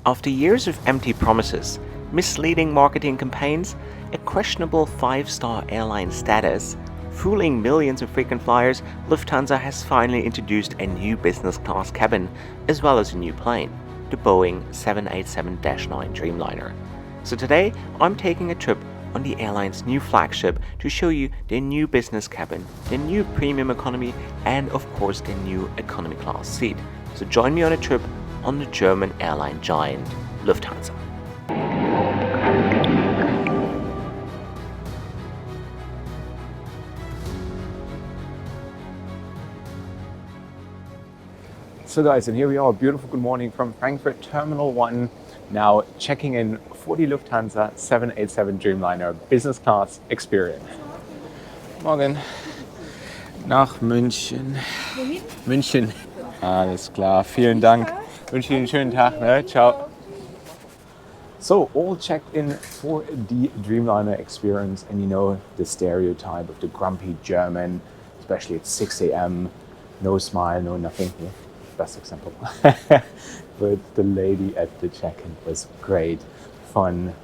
After years of empty promises, misleading marketing campaigns, a questionable five-star airline status, fooling millions of frequent flyers, Lufthansa has finally introduced a new business class cabin, as well as a new plane, the Boeing 787-9 Dreamliner. So today, I'm taking a trip on the airline's new flagship to show you their new business cabin, their new premium economy, and of course their new economy class seat. So join me on a trip on the German airline giant Lufthansa. So guys, and here we are, beautiful good morning from Frankfurt Terminal 1, now checking in for the Lufthansa 787 Dreamliner Business Class Experience. Morgen. Nach München. Wohin? München. Alles klar, vielen Dank. Wünsche Ihnen einen schönen Tag. Ne? Ciao. So, all checked in for the Dreamliner experience, and you know the stereotype of the grumpy German, especially at 6 a.m., no smile, no nothing. Yeah, best example. But the lady at the check-in was great, fun,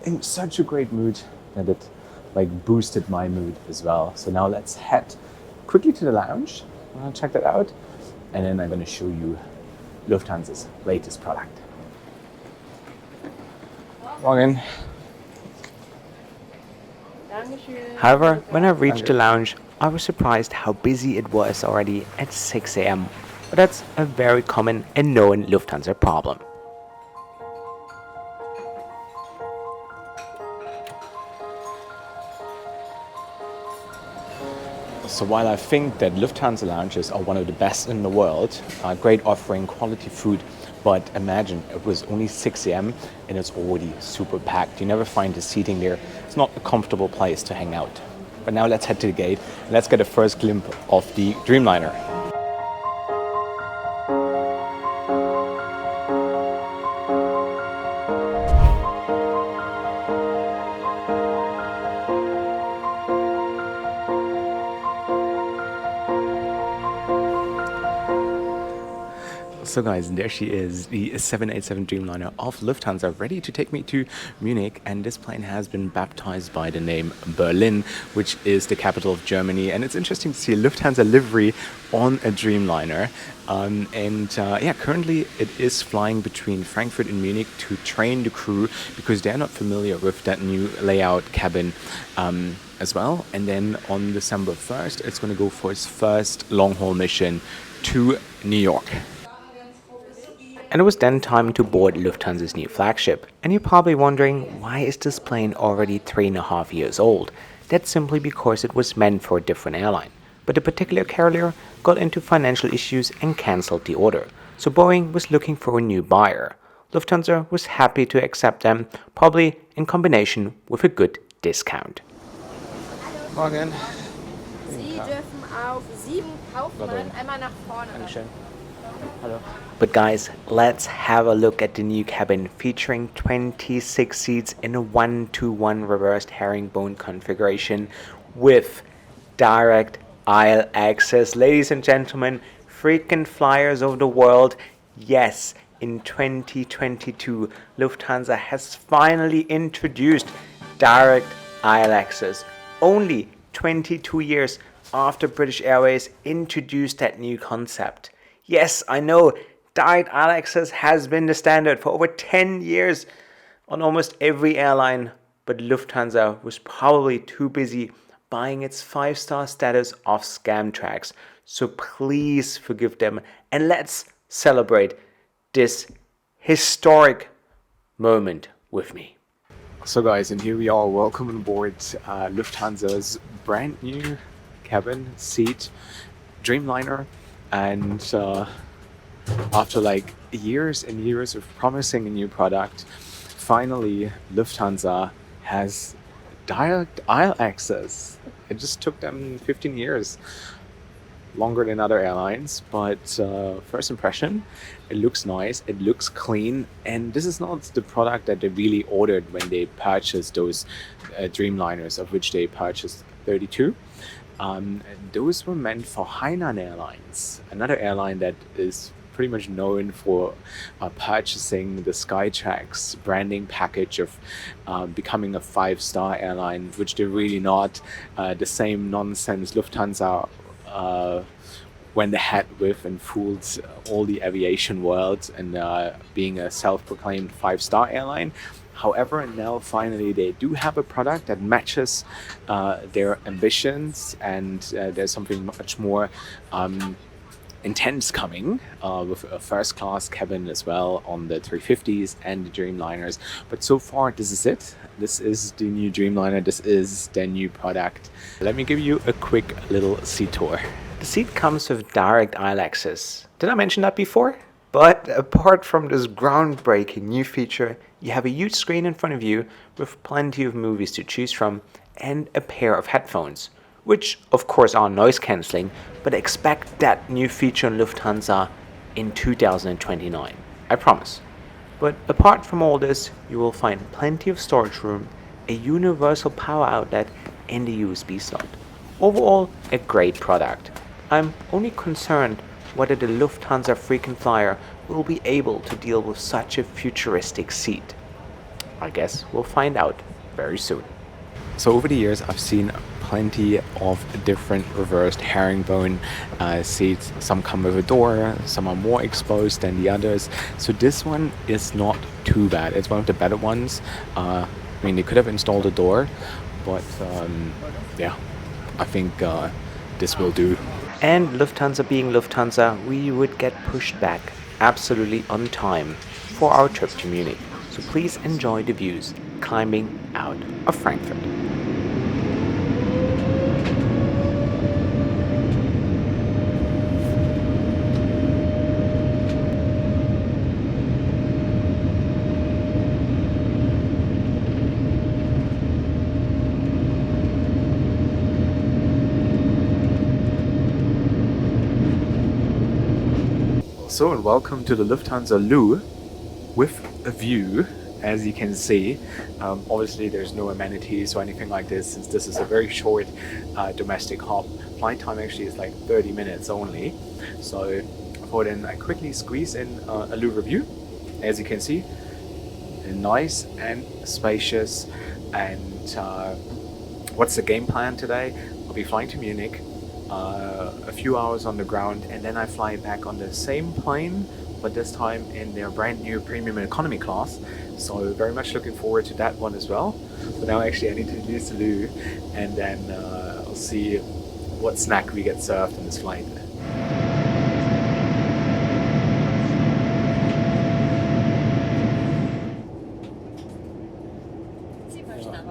in such a great mood that it boosted my mood as well. So now let's head quickly to the lounge, check that out, and then I'm going to show you Lufthansa's latest product. Morgen. However, when I reached the lounge, I was surprised how busy it was already at 6 a.m. But that's a very common and known Lufthansa problem. So while I think that Lufthansa lounges are one of the best in the world, great offering quality food, but imagine it was only 6 a.m. and it's already super packed. You never find the seating there. It's not a comfortable place to hang out. But now let's head to the gate and let's get a first glimpse of the Dreamliner. So guys, there she is, the 787 Dreamliner of Lufthansa, ready to take me to Munich, and this plane has been baptized by the name Berlin, which is the capital of Germany, and it's interesting to see a Lufthansa livery on a Dreamliner. Currently it is flying between Frankfurt and Munich to train the crew because they're not familiar with that new layout cabin as well. And then on December 1st, it's going to go for its first long-haul mission to New York. And it was then time to board Lufthansa's new flagship. And you're probably wondering, why is this plane already 3.5 years old? That's simply because it was meant for a different airline. But a particular carrier got into financial issues and cancelled the order. So Boeing was looking for a new buyer. Lufthansa was happy to accept them, probably in combination with a good discount. Morgen. Sie dürfen auf 7 Kaufmann einmal nach vorne. Dankeschön. Hello. But guys, let's have a look at the new cabin featuring 26 seats in a 1-to-1 reversed herringbone configuration with direct aisle access. Ladies and gentlemen, frequent flyers of the world, yes, in 2022, Lufthansa has finally introduced direct aisle access. Only 22 years after British Airways introduced that new concept. Yes, I know, direct aisle access has been the standard for over 10 years on almost every airline, but Lufthansa was probably too busy buying its 5-star status off scam tracks. So please forgive them and let's celebrate this historic moment with me. So guys, and here we are, welcome on board Lufthansa's brand new cabin seat Dreamliner. And after years and years of promising a new product, finally Lufthansa has direct aisle access. It just took them 15 years, longer than other airlines, but first impression, it looks nice, it looks clean, and this is not the product that they really ordered when they purchased those Dreamliners, of which they purchased 32. Those were meant for Hainan Airlines, another airline that is pretty much known for purchasing the Skytrax branding package of becoming a 5-star airline, which they're really not. The same nonsense Lufthansa went ahead with and fooled all the aviation world and being a self-proclaimed 5-star airline. However, now finally they do have a product that matches their ambitions, and there's something much more intense coming with a first-class cabin as well on the 350s and the Dreamliners. But so far, this is it. This is the new Dreamliner. This is their new product. Let me give you a quick little seat tour. The seat comes with direct aisle access. Did I mention that before? But apart from this groundbreaking new feature, you have a huge screen in front of you with plenty of movies to choose from and a pair of headphones, which of course are noise cancelling, but expect that new feature on Lufthansa in 2029. I promise. But apart from all this, you will find plenty of storage room, a universal power outlet and a USB slot. Overall, a great product. I'm only concerned whether the Lufthansa frequent flyer will be able to deal with such a futuristic seat. I guess we'll find out very soon. So over the years, I've seen plenty of different reversed herringbone seats. Some come with a door, some are more exposed than the others. So this one is not too bad. It's one of the better ones. I mean, they could have installed a door, but yeah, I think this will do. And Lufthansa being Lufthansa, we would get pushed back absolutely on time for our trip to Munich. So please enjoy the views climbing out of Frankfurt. So, and welcome to the Lufthansa Loo with a view, as you can see. Obviously there's no amenities or anything like this, since this is a very short domestic hop. Flight time actually is like 30 minutes only. So I thought then I quickly squeeze in a Loo review. As you can see, nice and spacious. And what's the game plan today? I'll be flying to Munich, a few hours on the ground, and then I fly back on the same plane, but this time in their brand new premium economy class. So very much looking forward to that one as well. But now actually I need to use the loo, and then I'll see what snack we get served on this flight.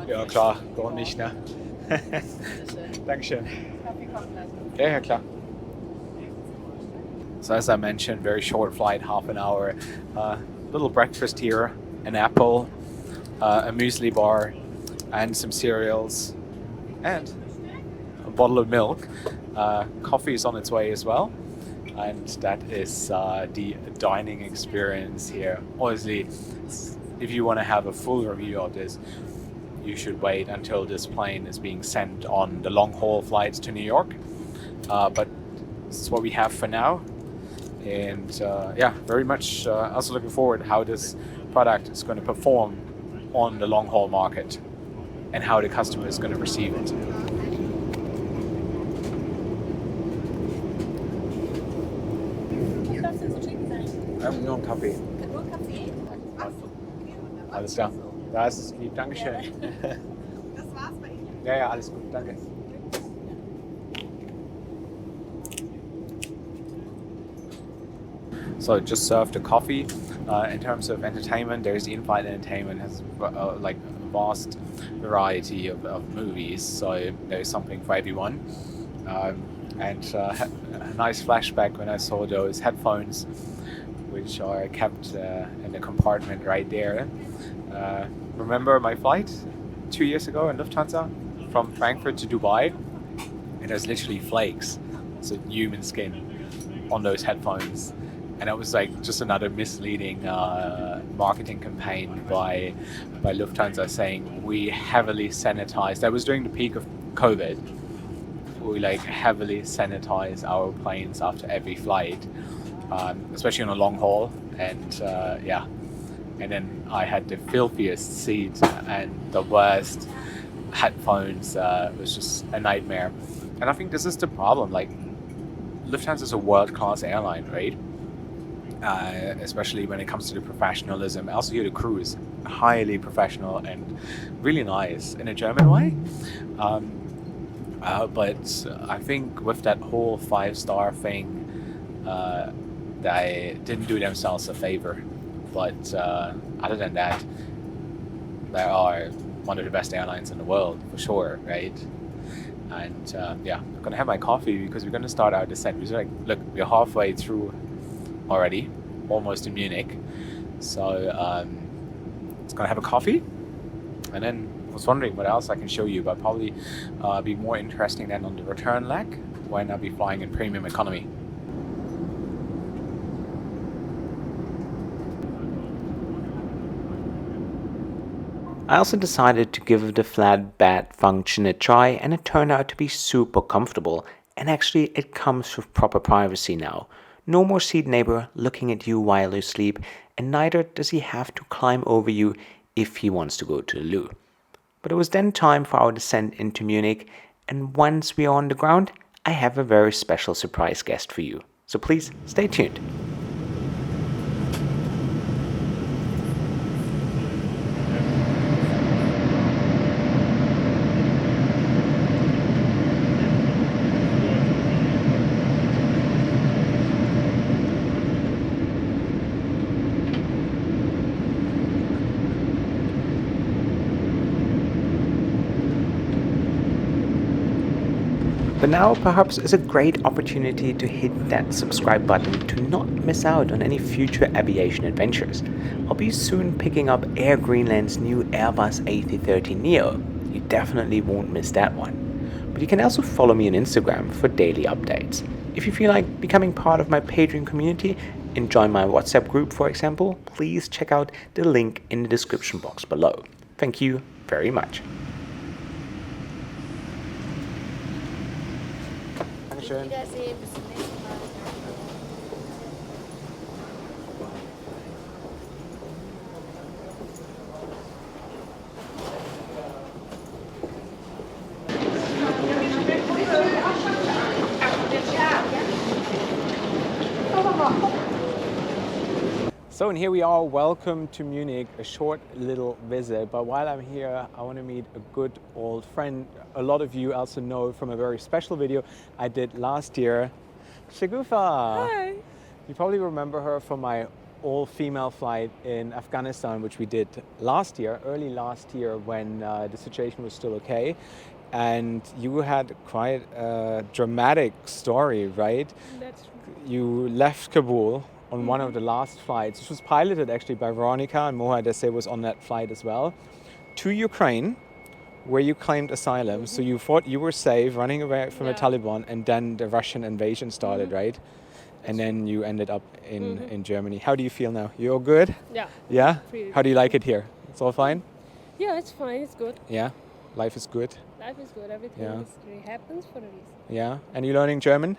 Ja klar, gar nicht, ne? Dankeschön. Yeah, yeah, klar. So as I mentioned, very short flight, half an hour. Little breakfast here, an apple, a muesli bar, and some cereals, and a bottle of milk. Coffee is on its way as well. And that is the dining experience here. Obviously, if you want to have a full review of this, you should wait until this plane is being sent on the long-haul flights to New York. But this is what we have for now. And yeah, very much also looking forward how this product is going to perform on the long-haul market and how the customer is going to receive it. Nur einen Kaffee. Nur Kaffee? Alles klar. Da ist es lieb. Dankeschön. Das war's bei Ihnen? Ja, ja, alles gut. Danke. So just served a coffee. In terms of entertainment, there's the in-flight entertainment, has like a vast variety of movies, so there's something for everyone. And a nice flashback when I saw those headphones, which are kept in the compartment right there. Remember my flight 2 years ago in Lufthansa from Frankfurt to Dubai, and there's literally flakes, so human skin on those headphones. And it was like just another misleading marketing campaign by Lufthansa saying we heavily sanitize. That was during the peak of COVID. We like heavily sanitize our planes after every flight. especially on a long haul. And yeah, and then I had the filthiest seat and the worst headphones. It was just a nightmare. And I think this is the problem. Like, Lufthansa is a world-class airline, right? Especially when it comes to the professionalism. Also here the crew is highly professional and really nice in a German way. But I think with that whole 5-star thing, they didn't do themselves a favor. But other than that, they are one of the best airlines in the world, for sure, right? And yeah, I'm gonna have my coffee because we're gonna start our descent. We're like, look, we're halfway through already, almost in Munich. So it's gonna have a coffee, and then I was wondering what else I can show you, but probably be more interesting than on the return leg when I'll be flying in premium economy. I also decided to give the flat bed function a try, and it turned out to be super comfortable, and actually it comes with proper privacy now. No more seat neighbor looking at you while you sleep, and neither does he have to climb over you if he wants to go to the loo. But it was then time for our descent into Munich, and once we are on the ground, I have a very special surprise guest for you. So please stay tuned. But now perhaps is a great opportunity to hit that subscribe button to not miss out on any future aviation adventures. I'll be soon picking up Air Greenland's new Airbus A330neo. You definitely won't miss that one. But you can also follow me on Instagram for daily updates. If you feel like becoming part of my Patreon community and join my WhatsApp group, for example, please check out the link in the description box below. Thank you very much. Wiedersehen, bis zum nächsten Mal. So, and here we are, welcome to Munich, a short little visit. But while I'm here, I want to meet a good old friend. A lot of you also know from a very special video I did last year. Shagufa! Hi! You probably remember her from my all-female flight in Afghanistan, which we did last year, early last year, when the situation was still okay. And you had quite a dramatic story, right? That's true. You left Kabul on one of the last flights, which was piloted actually by Veronica, and Moha Dese was on that flight as well, to Ukraine, where you claimed asylum. So you thought you were safe, running away from the Taliban, and then the Russian invasion started, right? And then you ended up in Germany. How do you feel now? You all good? Yeah. Yeah? Pretty How do you like it here? It's all fine? Yeah, it's fine. It's good. Yeah? Life is good? Life is good. Everything really happens for a reason. Yeah? And you learning German?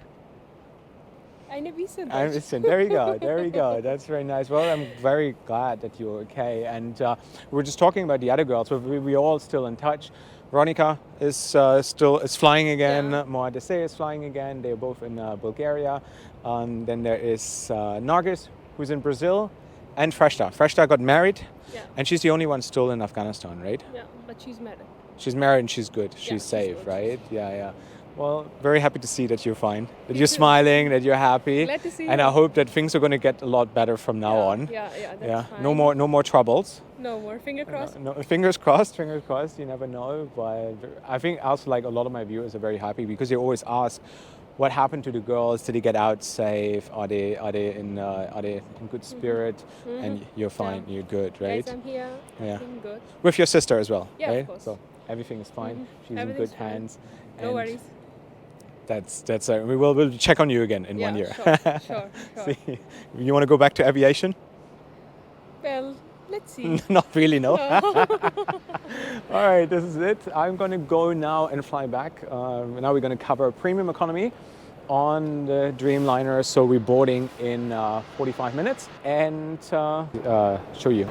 Eine Wiese. Ein bisschen. There we go. There we go. That's very nice. Well, I'm very glad that you're okay. And we were just talking about the other girls, but we're all still in touch. Veronica is flying again. Yeah. Moha Dese is flying again. They're both in Bulgaria. Then there is Nargis, who's in Brazil, and Freshta. Freshta got married, and she's the only one still in Afghanistan, right? Yeah, but she's married. She's married and she's good. She's she's safe, good. right? Yeah. Well, very happy to see that you're fine, that you're smiling, that you're happy. Glad to see and you. I hope that things are going to get a lot better from now on. Yeah, that's fine. No more troubles. No more. Finger crossed. No, fingers crossed, you never know. But I think also like a lot of my viewers are very happy because they always ask, what happened to the girls? Did they get out safe? Are they in good spirit? And you're fine, you're good, right? Yes, I'm here. Yeah. Everything good. With your sister as well, Yeah, right? of course. So everything is fine. She's Everything's in good fine. hands. No and worries. That's we'll check on you again in 1 year. Sure. See, you want to go back to aviation? Well, let's see. Not really, no. All right, this is it. I'm going to go now and fly back. Now we're going to cover premium economy. on the Dreamliner, so we're boarding in 45 minutes and show you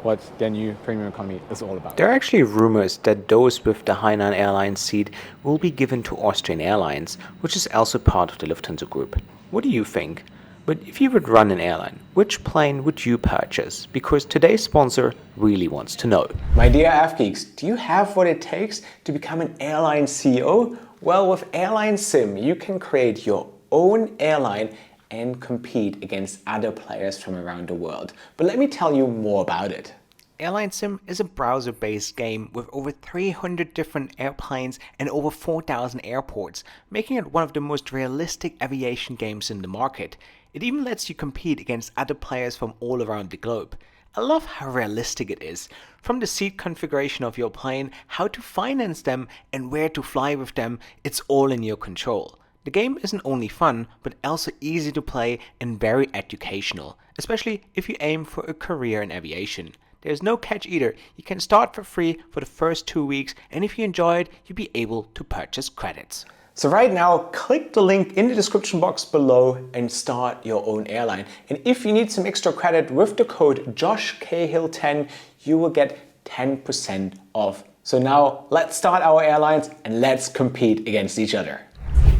what their new premium economy is all about. There are actually rumors that those with the Hainan Airlines seat will be given to Austrian Airlines, which is also part of the Lufthansa Group. What do you think? But if you would run an airline, which plane would you purchase? Because today's sponsor really wants to know. My dear F-Geeks, do you have what it takes to become an airline CEO? Well, with Airline Sim, you can create your own airline and compete against other players from around the world. But let me tell you more about it. Airline Sim is a browser-based game with over 300 different airplanes and over 4,000 airports, making it one of the most realistic aviation games in the market. It even lets you compete against other players from all around the globe. I love how realistic it is. From the seat configuration of your plane, how to finance them, and where to fly with them, it's all in your control. The game isn't only fun, but also easy to play and very educational, especially if you aim for a career in aviation. There's no catch either. You can start for free for the first 2 weeks, and if you enjoy it, you'll be able to purchase credits. So right now, click the link in the description box below and start your own airline. And if you need some extra credit with the code JoshCahill10, you will get 10% off. So now let's start our airlines and let's compete against each other.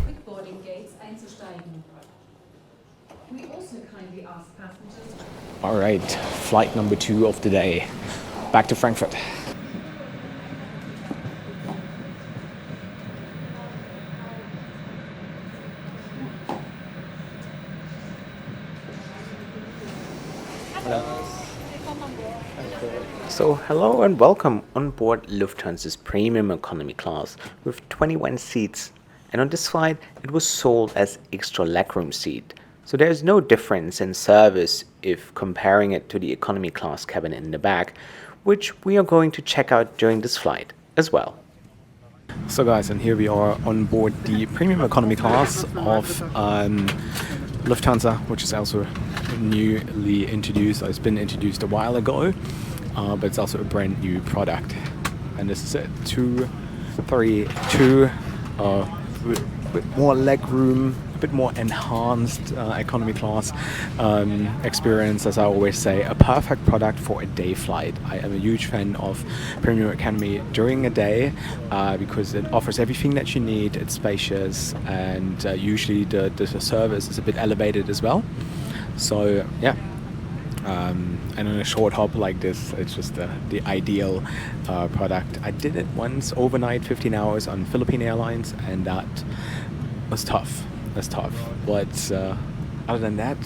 With boarding gates einzusteigen. We also kindly ask passengers. All right, flight number 2 of the day, back to Frankfurt. So hello and welcome on board Lufthansa's premium economy class with 21 seats, and on this flight it was sold as extra legroom seat. So there's no difference in service if comparing it to the economy class cabin in the back, which we are going to check out during this flight as well. So guys, and here we are on board the premium economy class of Lufthansa, which is also newly introduced. It's been introduced a while ago, but it's also a brand new product. And this is it, 232 with more leg room, a bit more enhanced economy class experience. As I always say, a perfect product for a day flight. I am a huge fan of premium economy during a day because it offers everything that you need. It's spacious, and usually the service is a bit elevated as well. So yeah, and on a short hop like this, it's just the ideal product. I did it once overnight, 15 hours on Philippine Airlines, and that was tough. That's tough. But other than that,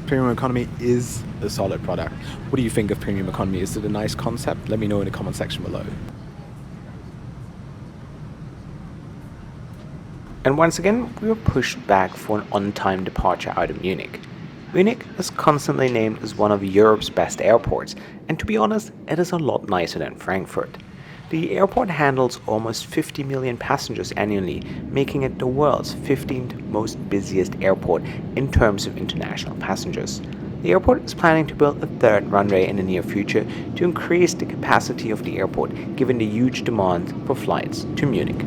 premium economy is a solid product. What do you think of premium economy? Is it a nice concept? Let me know in the comment section below. And once again, we were pushed back for an on-time departure out of Munich. Munich is constantly named as one of Europe's best airports, and to be honest, it is a lot nicer than Frankfurt. The airport handles almost 50 million passengers annually, making it the world's 15th most busiest airport in terms of international passengers. The airport is planning to build a third runway in the near future to increase the capacity of the airport given the huge demand for flights to Munich.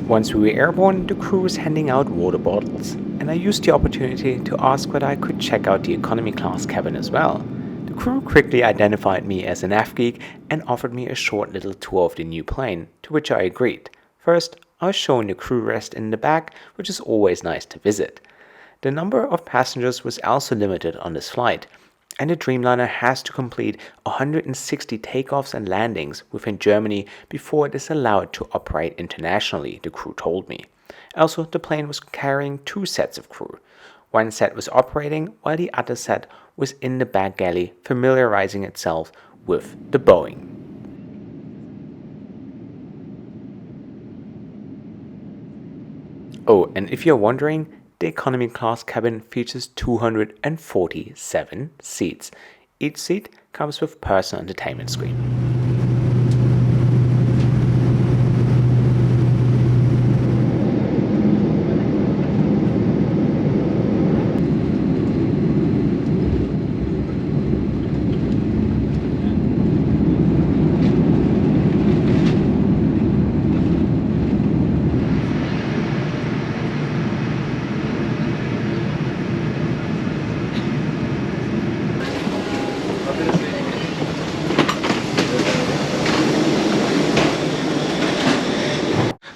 Once we were airborne, the crew was handing out water bottles, and I used the opportunity to ask whether I could check out the economy class cabin as well. The crew quickly identified me as an F-geek and offered me a short little tour of the new plane, to which I agreed. First, I was shown the crew rest in the back, which is always nice to visit. The number of passengers was also limited on this flight, and the Dreamliner has to complete 160 takeoffs and landings within Germany before it is allowed to operate internationally, the crew told me. Also, the plane was carrying 2 sets of crew. One set was operating, while the other set was in the back galley familiarizing itself with the Boeing. Oh, and if you're wondering, the economy class cabin features 247 seats. Each seat comes with personal entertainment screen.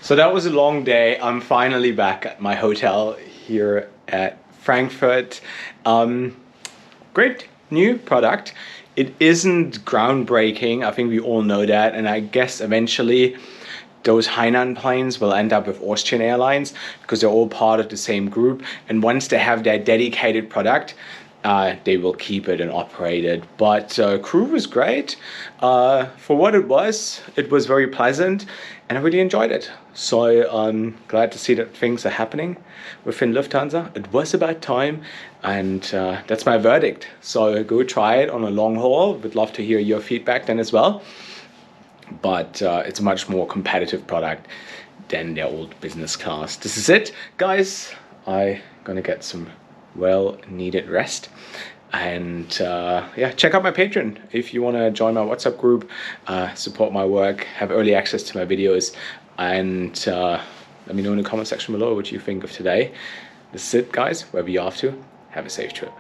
So that was a long day. I'm finally back at my hotel here at Frankfurt. Great new product. It isn't groundbreaking. I think we all know that. And I guess eventually those Hainan planes will end up with Austrian Airlines because they're all part of the same group. And once they have their dedicated product, they will keep it and operate it. But crew was great. For what it was very pleasant and I really enjoyed it. So I'm glad to see that things are happening within Lufthansa. It was about time, and that's my verdict. So go try it on a long haul. Would love to hear your feedback then as well. But it's a much more competitive product than their old business class. This is it, guys. I'm gonna get some well-needed rest. And yeah, check out my Patreon if you want to join my WhatsApp group, support my work, have early access to my videos, and let me know in the comment section below what you think of today. This is it, guys. Wherever you're off to, have a safe trip.